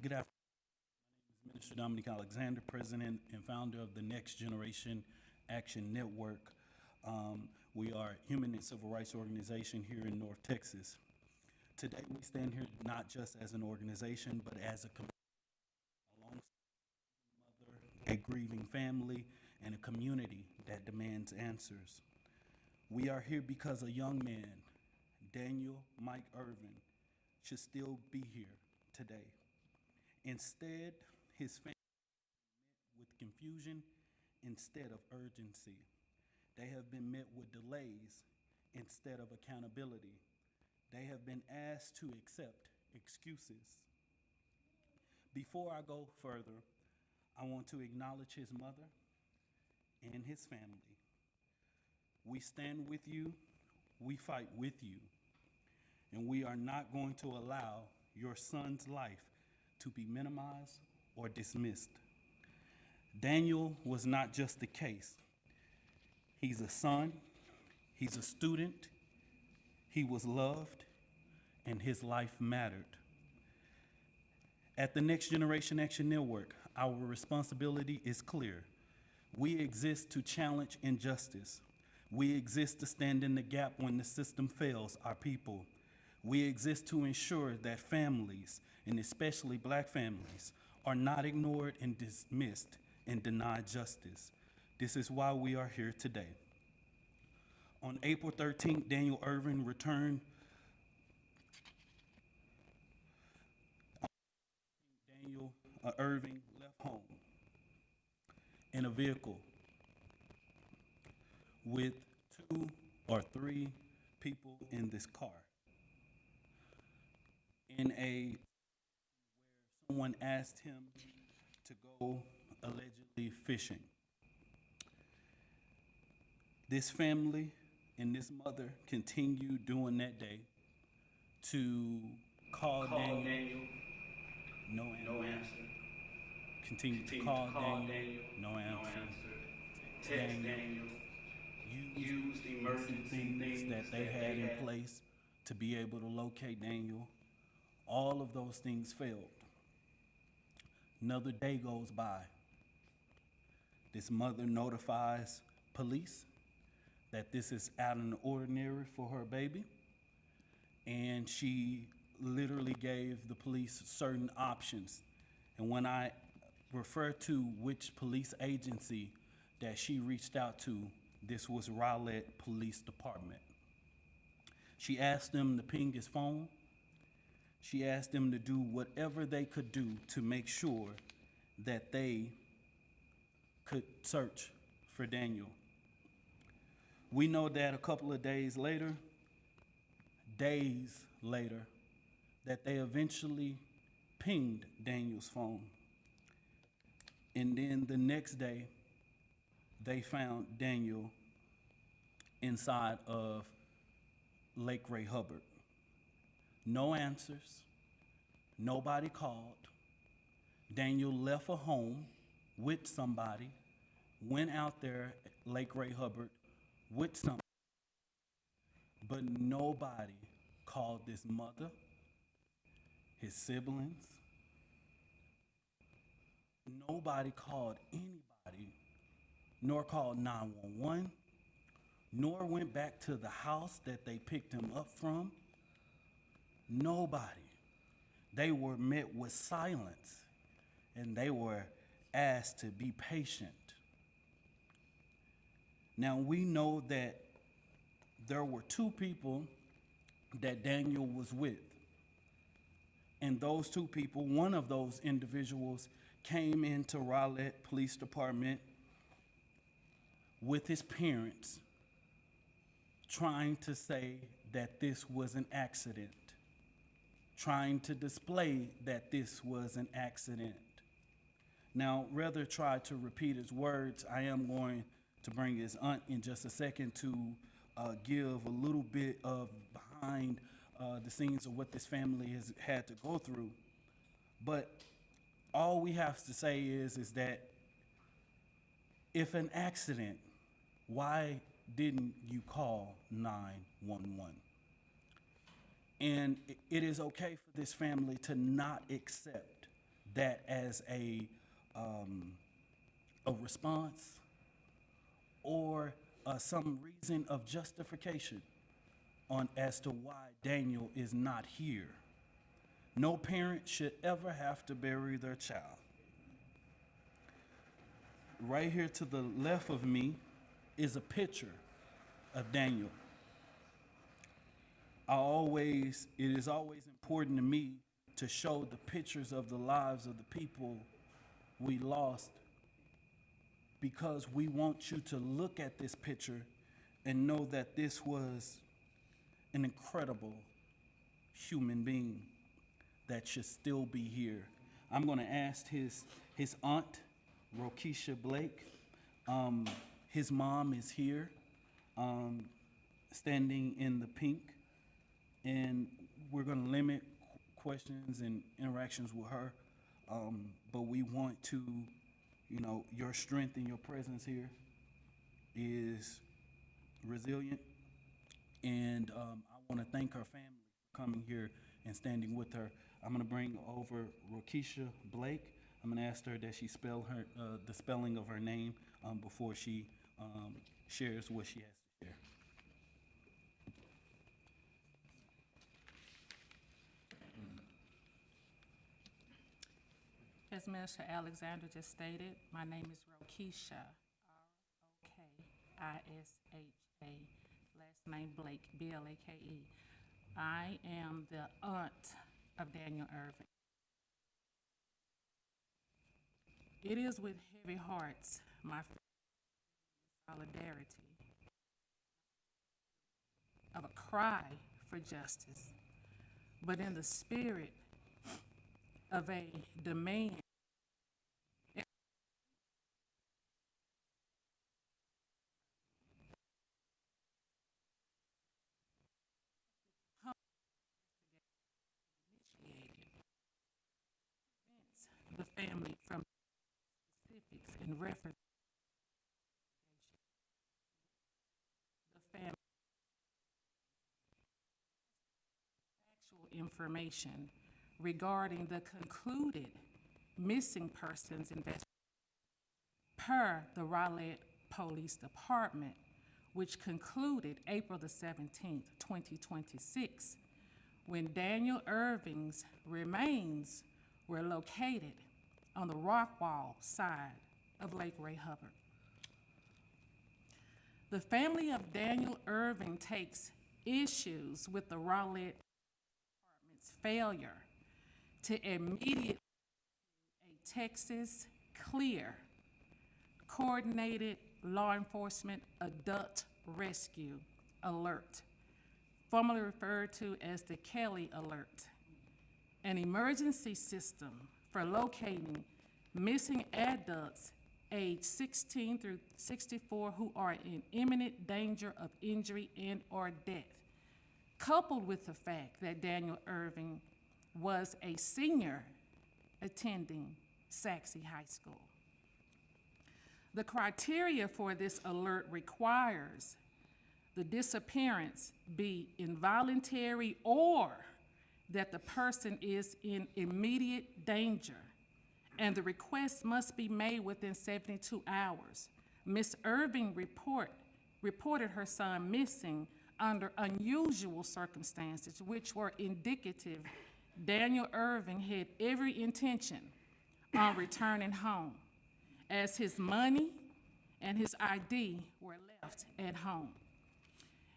Good afternoon. My name is Minister Dominique Alexander, President and founder of the Next Generation Action Network. We are a human and civil rights organization here in North Texas. Today, we stand here not just as an organization, but as a community, alongside a mother, a grieving family, and a community that demands answers. We are here because a young man, Daniel Mike Erving, should still be here today. Instead, his family with confusion instead of urgency. They have been met with delays instead of accountability. They have been asked to accept excuses. Before I go further, I want to acknowledge his mother and his family. We stand with you, we fight with you, and we are not going to allow your son's life to be minimized or dismissed. Daniel was not just a case. He's a son, he's a student, he was loved, and his life mattered. At the Next Generation Action Network, our responsibility is clear. We exist to challenge injustice. We exist to stand in the gap when the system fails our people. We exist to ensure that families, and especially Black families, are not ignored and dismissed and denied justice. This is why we are here today. On April 13th, Daniel Erving returned. Daniel Erving left home in a vehicle with 2 or 3 people in this car. In a where someone asked him to go allegedly fishing. This family and this mother continued during that day to call Daniel, no answer. Continue to call Daniel, no answer. Text Daniel, use the emergency things that they had in place to be able to locate Daniel. All of those things failed. Another day goes by. This mother notifies police that this is out of the ordinary for her baby, and she literally gave the police certain options. And when I refer to which police agency that she reached out to, this was Rowlett Police Department. She asked them to ping his phone. She asked them to do whatever they could do to make sure that they could search for Daniel. We know that a couple of days later, that they eventually pinged Daniel's phone. And then the next day, they found Daniel inside of Lake Ray Hubbard. No answers, nobody called. Daniel left a home with somebody, went out there at Lake Ray Hubbard with somebody, but nobody called this mother, his siblings. Nobody called anybody, nor called 911, nor went back to the house that they picked him up from. Nobody. They were met with silence, and they were asked to be patient. Now, we know that there were 2 people that Daniel was with. And those 2 people, one of those individuals came into Rowlett Police Department with his parents, trying to say that this was an accident, trying to display that this was an accident. Now, rather try to repeat his words, I am going to bring his aunt in just a second to give a little bit of behind the scenes of what this family has had to go through. But all we have to say is that if an accident, why didn't you call 911? And it is okay for this family to not accept that as a response or some reason of justification on as to why Daniel is not here. No parent should ever have to bury their child. Right here to the left of me is a picture of Daniel. It is always important to me to show the pictures of the lives of the people we lost because we want you to look at this picture and know that this was an incredible human being that should still be here. I'm going to ask his aunt, Rokisha Blake. His mom is here, standing in the pink, and we're going to limit questions and interactions with her. But we want to, your strength and your presence here is resilient. And I want to thank her family for coming here and standing with her. I'm going to bring over Rokisha Blake. I'm going to ask her that she spell her the spelling of her name before she shares what she has to share. As Minister Alexander just stated, my name is Rokisha, Rokisha, last name Blake, Blake. I am the aunt of Daniel Erving. It is with heavy hearts, my solidarity of a cry for justice, but in the spirit of a demand the family from specifics in reference to the family actual information regarding the concluded missing persons investigation per the Rowlett Police Department, which concluded April the 17th, 2026, when Daniel Erving's remains were located on the Rockwall side of Lake Ray Hubbard. The family of Daniel Erving takes issues with the Rowlett Department's failure to immediately a Texas clear coordinated law enforcement adult rescue alert, formerly referred to as the Kelly Alert, an emergency system for locating missing adults aged 16 through 64 who are in imminent danger of injury and or death, coupled with the fact that Daniel Erving was a senior attending Saxe High School. The criteria for this alert requires the disappearance be involuntary or that the person is in immediate danger, and the request must be made within 72 hours. Ms. Erving reported her son missing under unusual circumstances, which were indicative Daniel Erving had every intention on returning home, as his money and his ID were left at home.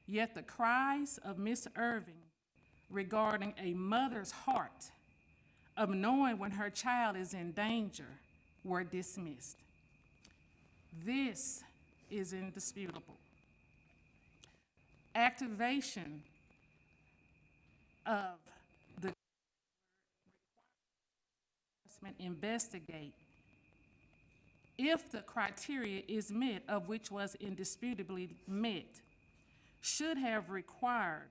Yet the cries of Ms. Erving regarding a mother's heart of knowing when her child is in danger were dismissed. This is indisputable. Activation of the investigate if the criteria is met, of which was indisputably met, should have required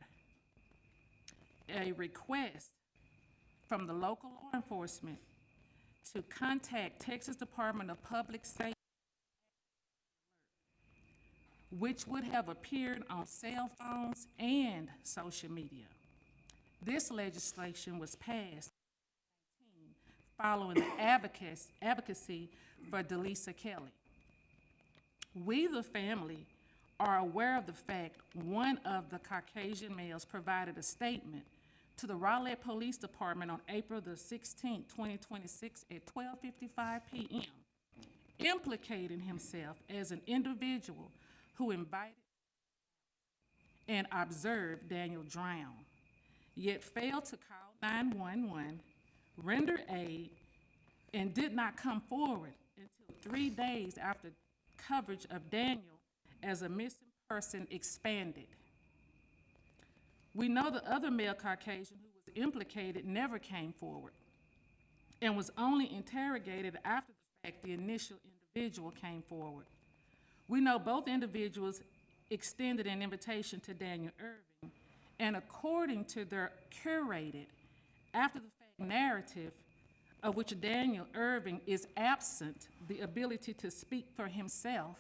a request from the local law enforcement to contact Texas Department of Public Safety, which would have appeared on cell phones and social media. This legislation was passed following the advocacy for Delisa Kelly. We, the family, are aware of the fact one of the Caucasian males provided a statement to the Rowlett Police Department on April the 16th, 2026 at 12:55 p.m., implicating himself as an individual who invited and observed Daniel drown, yet failed to call 911, render aid, and did not come forward until 3 days after coverage of Daniel as a missing person expanded. We know the other male Caucasian who was implicated never came forward and was only interrogated after the fact the initial individual came forward. We know both individuals extended an invitation to Daniel Erving, and according to their curated, after the fact narrative, of which Daniel Erving is absent the ability to speak for himself,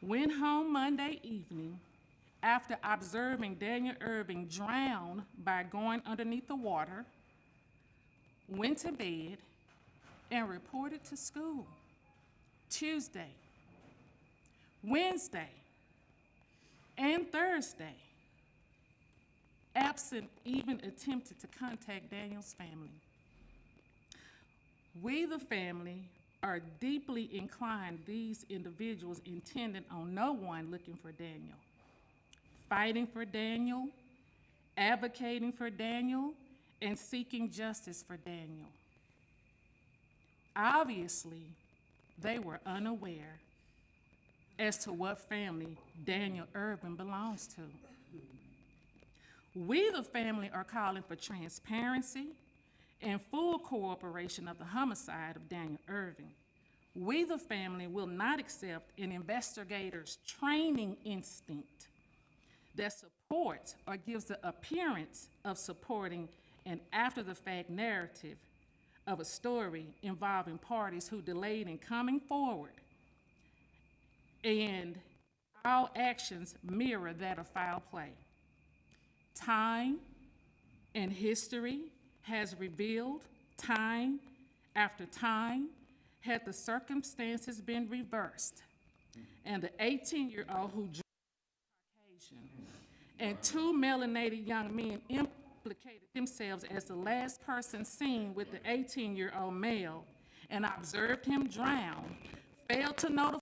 went home Monday evening after observing Daniel Erving drown by going underneath the water, went to bed, and reported to school Tuesday, Wednesday, and Thursday, absent even attempted to contact Daniel's family. We, the family, are deeply inclined these individuals intended on no one looking for Daniel, fighting for Daniel, advocating for Daniel, and seeking justice for Daniel. Obviously, they were unaware as to what family Daniel Erving belongs to. We, the family, are calling for transparency and full cooperation of the homicide of Daniel Erving. We, the family, will not accept an investigator's training instinct that supports or gives the appearance of supporting an after-the-fact narrative of a story involving parties who delayed in coming forward, and all actions mirror that of foul play. Time and history has revealed time after time, had the circumstances been reversed, and the 18-year-old who drove Caucasian and two melanated young men implicated themselves as the last person seen with the 18-year-old male and observed him drown, failed to notify,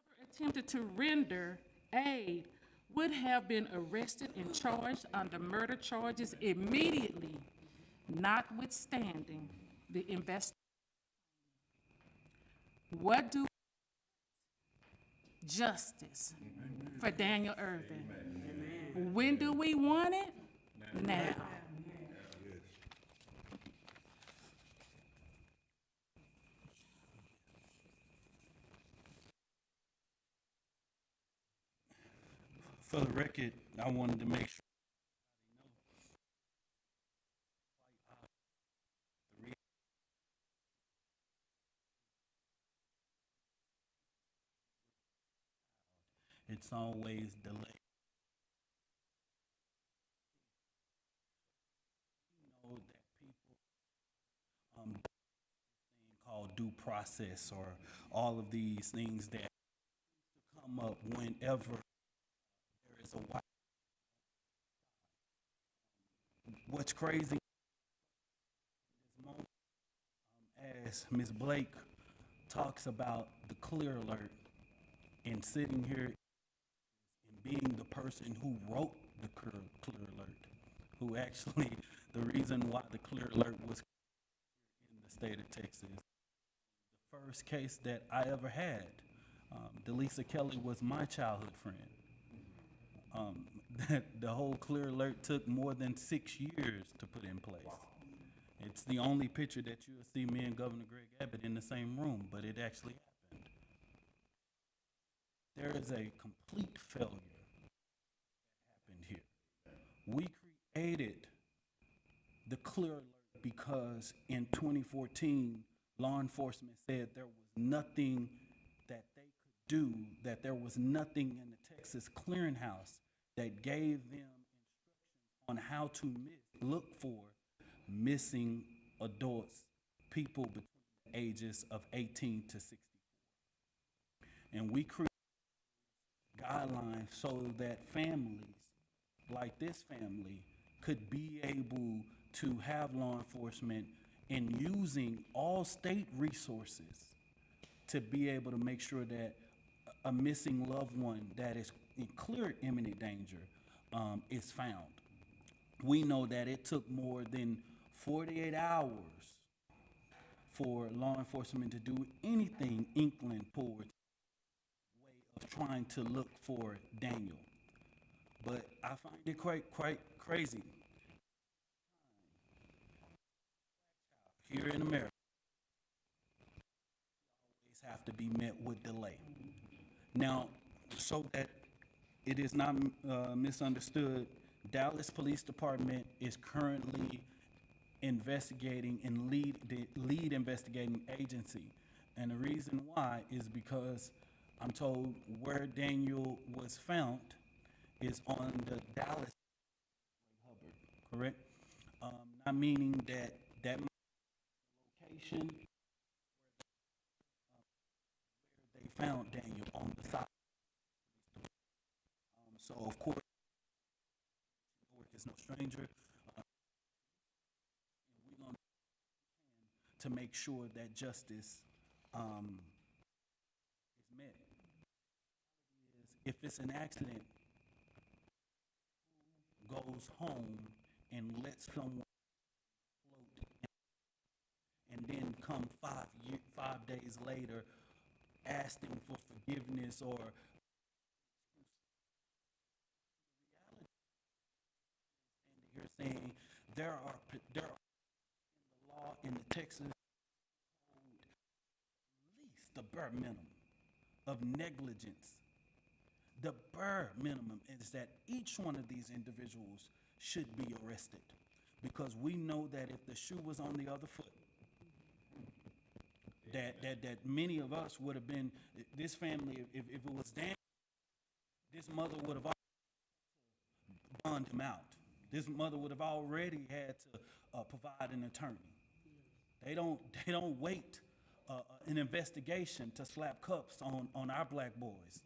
never attempted to render aid, would have been arrested and charged under murder charges immediately, notwithstanding the investigation. What do justice for Daniel Erving? When do we want it? Now. For the record, I wanted to make sure it's always delayed. You know that people thing called due process or all of these things that come up whenever there is a white. What's crazy in this moment, as Ms. Blake talks about the clear alert and sitting here and being the person who wrote the clear alert, who actually, the reason why the clear alert was in the state of Texas, the first case that I ever had. Delisa Kelly was my childhood friend. The whole clear alert took more than 6 years to put in place. It's the only picture that you'll see me and Governor Greg Abbott in the same room, but it actually happened. There is a complete failure that happened here. We created the clear alert because in 2014, law enforcement said there was nothing that they could do, that there was nothing in the Texas clearinghouse that gave them instructions on how to look for missing adults, people between the ages of 18 to 60. And we create guidelines so that families like this family could be able to have law enforcement in using all state resources to be able to make sure that a missing loved one that is in clear imminent danger is found. We know that it took more than 48 hours for law enforcement to do anything inkling towards way of trying to look for Daniel. But I find it quite crazy here in America. Always have to be met with delay. Now, so that it is not misunderstood, Dallas Police Department is currently investigating and the lead investigating agency. And the reason why is because I'm told where Daniel was found is on the Dallas Hubbard, correct? Not meaning that that location where they found Daniel on the side. So of course, Newark is no stranger. We're going to make sure that justice is met. If it's an accident, who goes home and lets someone float, and then come 5 days later asking for forgiveness or you're saying there are in the law in the Texas code at least the bare minimum of negligence. The bare minimum is that each one of these individuals should be arrested because we know that if the shoe was on the other foot, that many of us would have been, this family, if it was Dan, this mother would have bond him out. This mother would have already had to provide an attorney. They don't wait an investigation to slap cuffs on our black boys.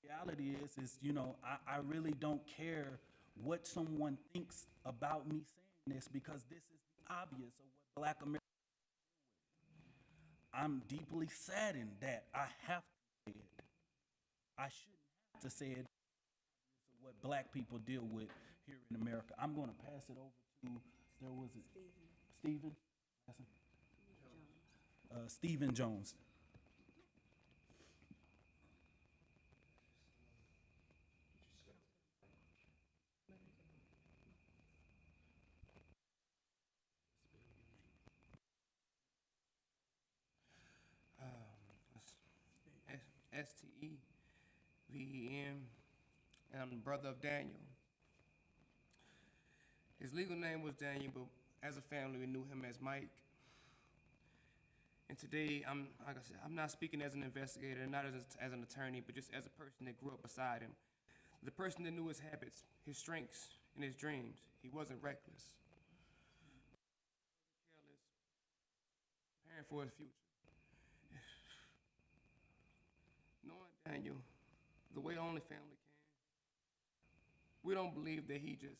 Reality is I really don't care what someone thinks about me saying this because this is the obvious of what black America. I'm deeply saddened that I have to say it. I shouldn't have to say it. What black people deal with here in America. I'm going to pass it over to, there was it, Stephen? Stephen Jones. STEVEN. I'm the brother of Daniel. His legal name was Daniel, but as a family, we knew him as Mike. And today, like I said, I'm not speaking as an investigator, not as an attorney, but just as a person that grew up beside him. The person that knew his habits, his strengths, and his dreams. He wasn't reckless. Careless, preparing for his future. Knowing Daniel, the way only family can, we don't believe that he just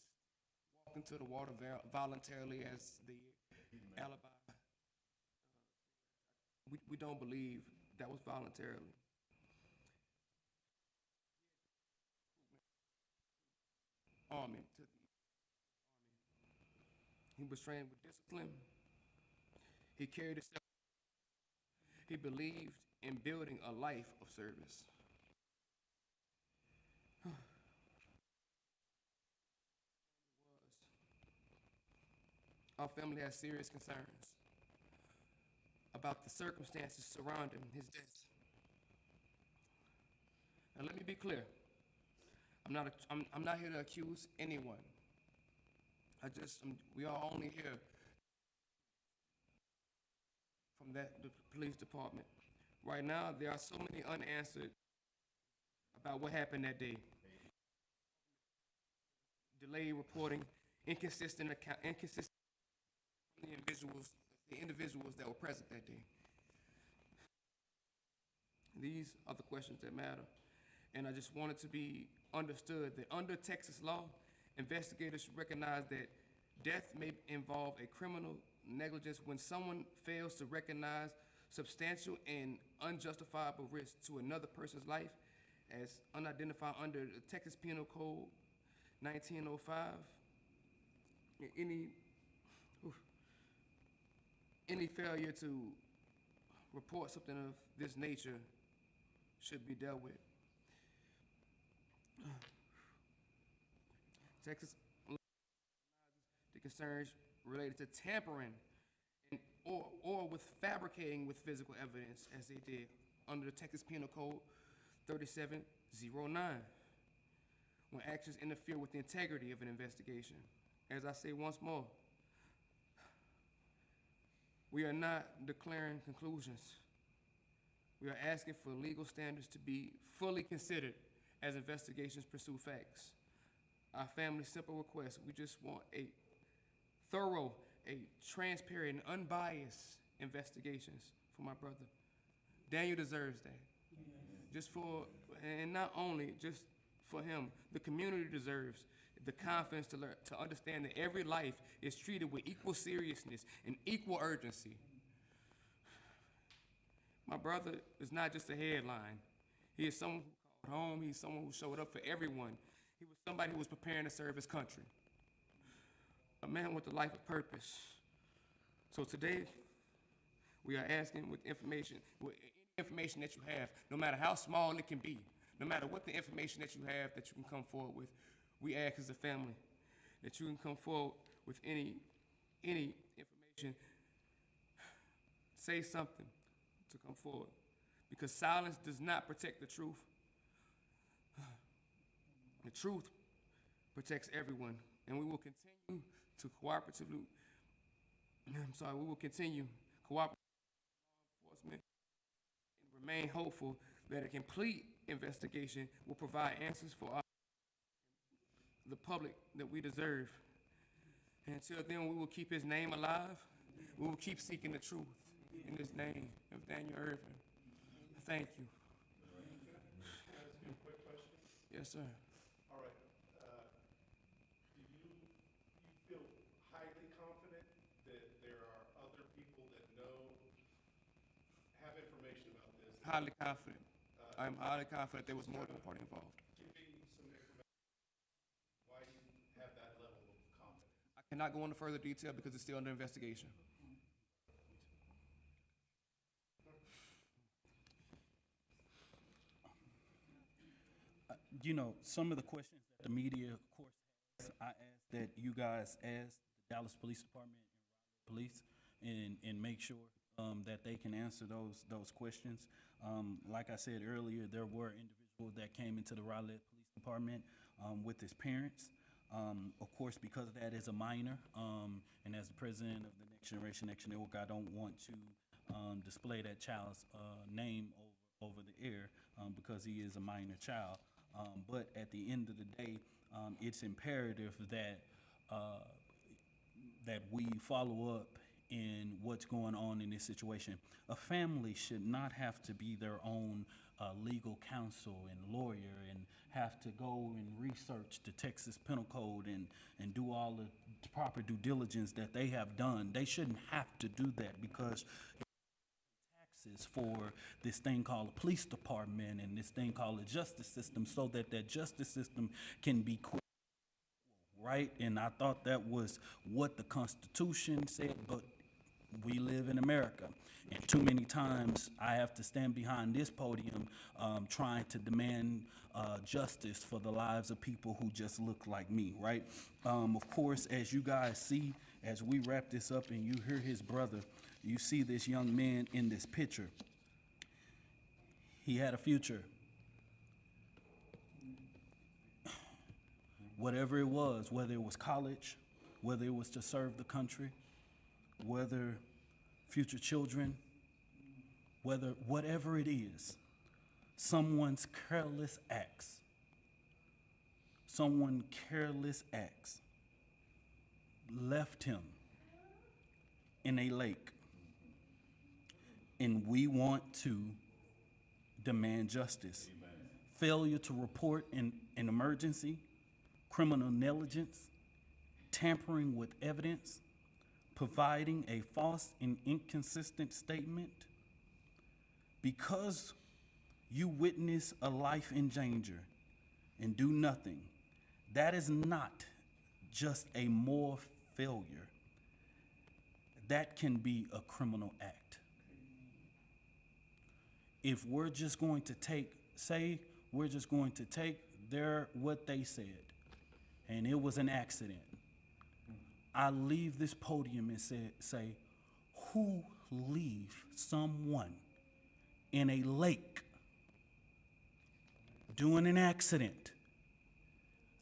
walked into the water voluntarily as the alibi. We don't believe that was voluntarily. Army to the army. He was trained with discipline. He carried himself. He believed in building a life of service. Our family has serious concerns about the circumstances surrounding his death. Now let me be clear. I'm not here to accuse anyone. We are only here from the police department. Right now, there are so many unanswered about what happened that day. Delayed reporting, inconsistent the individuals that were present that day. These are the questions that matter. And I just want it to be understood that under Texas law, investigators should recognize that death may involve a criminal negligence when someone fails to recognize substantial and unjustifiable risk to another person's life as unidentified under the Texas Penal Code 1905. Any failure to report something of this nature should be dealt with. Texas the concerns related to tampering and, or with fabricating with physical evidence as they did under the Texas Penal Code 3709 when actions interfere with the integrity of an investigation. As I say once more, we are not declaring conclusions. We are asking for legal standards to be fully considered as investigations pursue facts. Our family's simple request, we just want a thorough, a transparent, and unbiased investigations for my brother. Daniel deserves that. Just for, and not only just for him, the community deserves the confidence to learn, to understand that every life is treated with equal seriousness and equal urgency. My brother is not just a headline. He is someone who called home. He's someone who showed up for everyone. He was somebody who was preparing to serve his country. A man with a life of purpose. So today, we are asking with any information that you have, no matter how small it can be, no matter what the information that you have that you can come forward with, we ask as a family that you can come forward with any information. Say something to come forward, because silence does not protect the truth. The truth protects everyone, and we will continue to cooperatively. We will continue cooperating with law enforcement and remain hopeful that a complete investigation will provide answers for the public that we deserve. And until then, we will keep his name alive. We will keep seeking the truth in his name of Daniel Erving. Thank you. Can I ask you a quick question? Yes, sir. All right. Do you feel highly confident that there are other people that have information about this? Highly confident. I'm highly confident there was more than one party involved. Give me some information. Why do you have that level of confidence? I cannot go into further detail because it's still under investigation. You know, some of the questions that the media, of course, has, I ask that you guys ask the Dallas Police Department and Rowlett Police and make sure that they can answer those questions. Like I said earlier, there were individuals that came into the Rowlett Police Department with his parents. Of course, because that is a minor, and as the president of the Next Generation Network, I don't want to display that child's name over the air because he is a minor child. But at the end of the day, it's imperative that that we follow up in what's going on in this situation. A family should not have to be their own legal counsel and lawyer and have to go and research the Texas Penal Code and do all the proper due diligence that they have done. They shouldn't have to do that because taxes for this thing called a police department and this thing called a justice system so that that justice system can be quick. Right? And I thought that was what the Constitution said, but we live in America. And too many times I have to stand behind this podium trying to demand justice for the lives of people who just look like me, right? Of course, as you guys see, as we wrap this up and you hear his brother, you see this young man in this picture. He had a future. Whatever it was, whether it was college, whether it was to serve the country, whether future children, whatever it is, someone's careless acts left him in a lake. And we want to demand justice. Failure to report an emergency, criminal negligence, tampering with evidence, providing a false and inconsistent statement. Because you witness a life in danger and do nothing, that is not just a moral failure. That can be a criminal act. If we're just going to say we're just going to take what they said, and it was an accident, I leave this podium and say, who leave someone in a lake doing an accident,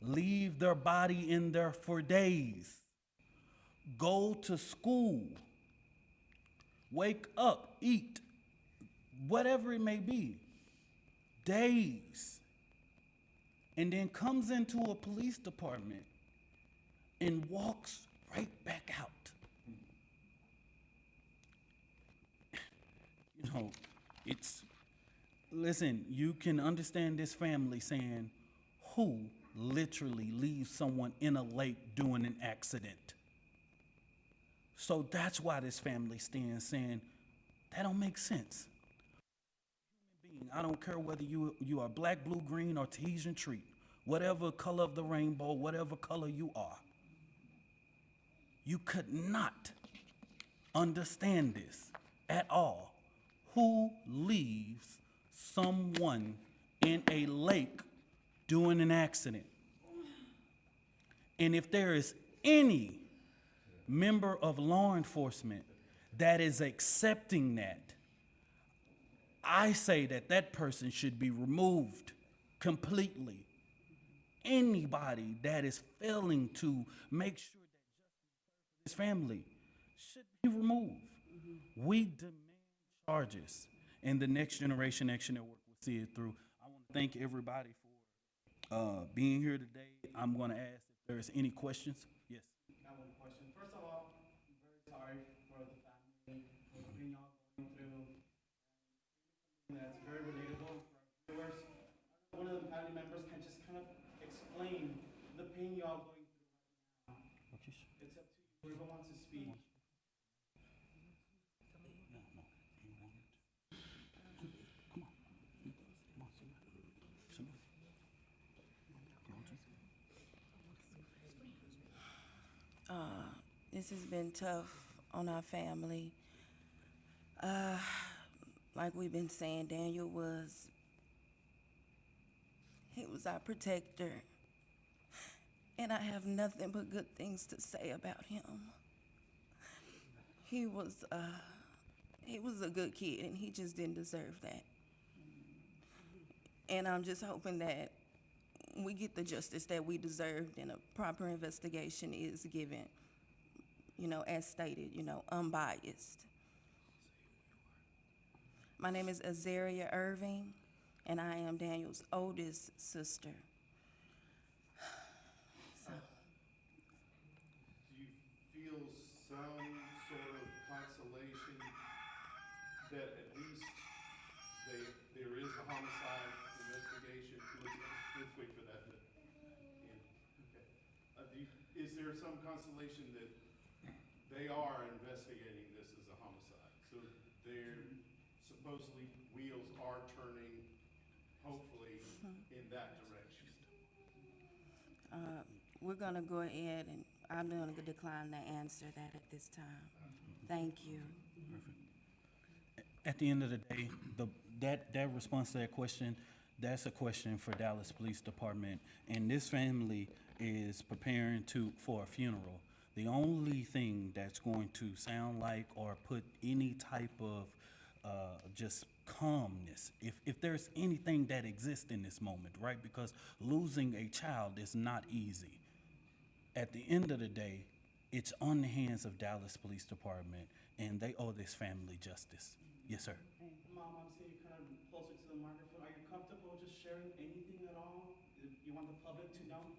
leave their body in there for days, go to school, wake up, eat, whatever it may be, days, and then comes into a police department and walks right back out? You know, listen, you can understand this family saying, who literally leaves someone in a lake doing an accident? So that's why this family stands saying, that don't make sense. Human being, I don't care whether you are black, blue, green, or Tahitian treat, whatever color of the rainbow, whatever color you are. You could not understand this at all. Who leaves someone in a lake doing an accident? And if there is any member of law enforcement that is accepting that, I say that person should be removed completely. Anybody that is failing to make sure that justice is served for this family should be removed. We demand charges, and the Next Generation Action Network will see it through. I want to thank everybody for being here today. I'm going to ask if there's any questions. Yes. I have one question. First of all, I'm very sorry for the family, for the pain y'all going through. And that's very relatable for our viewers. One of the family members can just kind of explain the pain y'all going through right now. It's up to you. Whoever wants to speak. This has been tough on our family. Like we've been saying, Daniel was our protector. And I have nothing but good things to say about him. He was a good kid, and he just didn't deserve that. And I'm just hoping that we get the justice that we deserved and a proper investigation is given, as stated, unbiased. My name is Azaria Erving, and I am Daniel's oldest sister. So. Do you feel some sort of consolation that at least there is a homicide investigation? Let's wait for that to end. Okay. Is there some consolation that they are investigating this as a homicide? So they're supposedly wheels are turning, hopefully, in that direction. We're gonna go ahead and I'm gonna decline to answer that at this time. Thank you. At the end of the day, that response to that question, that's a question for Dallas Police Department. And this family is preparing for a funeral. The only thing that's going to sound like or put any type of just calmness, if there's anything that exists in this moment, right? Because losing a child is not easy. At the end of the day, it's on the hands of Dallas Police Department, and they owe this family justice. Yes, sir. Hey, Mom, I'm seeing you kind of closer to the microphone. Are you comfortable just sharing anything at all? If you want the public to know?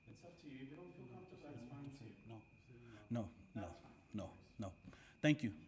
It's up to you. If you don't feel comfortable, that's fine too. No. That's fine. No. Thank you.